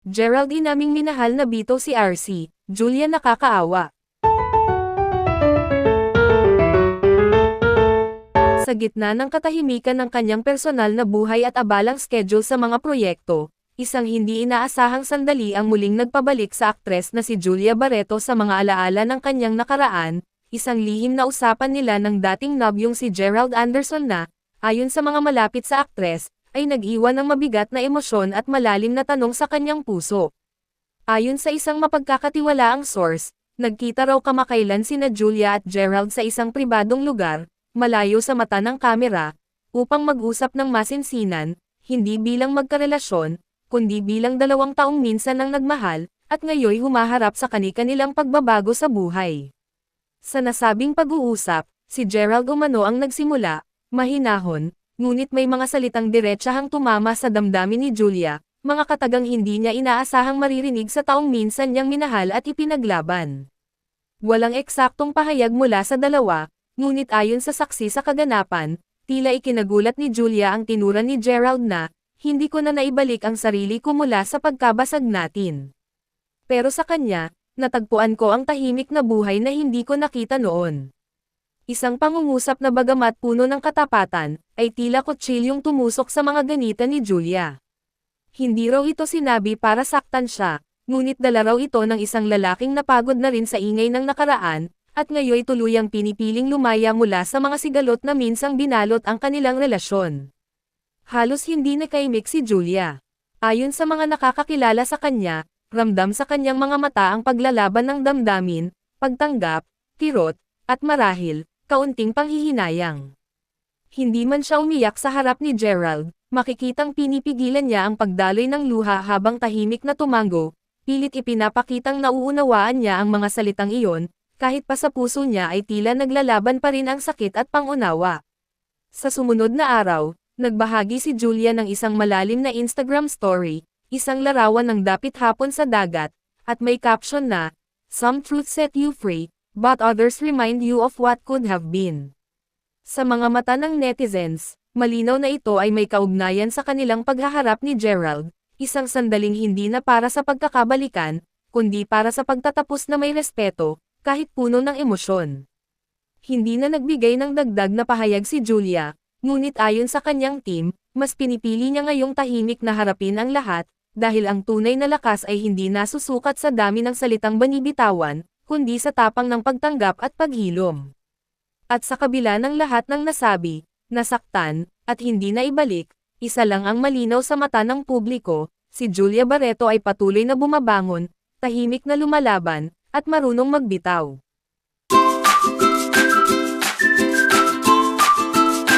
Gerald inaming minahal na bito si RC, Julia nakakaawa. Sa gitna ng katahimikan ng kanyang personal na buhay at abalang schedule sa mga proyekto, isang hindi inaasahang sandali ang muling nagpabalik sa aktres na si Julia Barreto sa mga alaala ng kanyang nakaraan, isang lihim na usapan nila ng dating nobyong si Gerald Anderson na, ayon sa mga malapit sa aktres, ay nag-iwan ng mabigat na emosyon at malalim na tanong sa kanyang puso. Ayon sa isang mapagkakatiwalaang source, nagkita raw kamakailan sina Julia at Gerald sa isang pribadong lugar, malayo sa mata ng kamera, upang mag-usap ng masinsinan, hindi bilang magkarelasyon, kundi bilang 2 taong minsan nang nagmahal, at ngayoy humaharap sa kani-kanilang pagbabago sa buhay. Sa nasabing pag-uusap, si Gerald umano ang nagsimula, mahinahon, ngunit may mga salitang diretsahang tumama sa damdamin ni Julia, mga katagang hindi niya inaasahang maririnig sa taong minsan niyang minahal at ipinaglaban. Walang eksaktong pahayag mula sa dalawa, ngunit ayon sa saksi sa kaganapan, tila ikinagulat ni Julia ang tinura ni Gerald na, hindi ko na naibalik ang sarili ko mula sa pagkabasag natin. Pero sa kanya, natagpuan ko ang tahimik na buhay na hindi ko nakita noon. Isang pangungusap na bagamat puno ng katapatan, ay tila kutsilyong tumusok sa mga ganita ni Julia. Hindi raw ito sinabi para saktan siya, ngunit dala raw ito ng isang lalaking napagod na rin sa ingay ng nakaraan, at ngayoy tuluyang pinipiling lumaya mula sa mga sigalot na minsang binalot ang kanilang relasyon. Halos hindi nakaimik si Julia. Ayon sa mga nakakakilala sa kanya, ramdam sa kanyang mga mata ang paglalaban ng damdamin, pagtanggap, kirot, at marahil, kaunting panghihinayang. Hindi man siya umiyak sa harap ni Gerald, makikitang pinipigilan niya ang pagdaloy ng luha habang tahimik na tumango, pilit ipinapakitang nauunawaan niya ang mga salitang iyon, kahit pa sa puso niya ay tila naglalaban pa rin ang sakit at pangunawa. Sa sumunod na araw, nagbahagi si Julia ng isang malalim na Instagram story, isang larawan ng dapit hapon sa dagat, at may caption na, "Some truths set you free, but others remind you of what could have been." Sa mga mata ng netizens, malinaw na ito ay may kaugnayan sa kanilang paghaharap ni Gerald, isang sandaling hindi na para sa pagkakabalikan, kundi para sa pagtatapos na may respeto, kahit puno ng emosyon. Hindi na nagbigay ng dagdag na pahayag si Julia, ngunit ayon sa kanyang team, mas pinipili niya ngayong tahimik na harapin ang lahat, dahil ang tunay na lakas ay hindi nasusukat sa dami ng salitang banibitawan, kundi sa tapang ng pagtanggap at paghilom. At sa kabila ng lahat ng nasabi, nasaktan, at hindi na ibalik, isa lang ang malinaw sa mata ng publiko, si Julia Barreto ay patuloy na bumabangon, tahimik na lumalaban, at marunong magbitaw.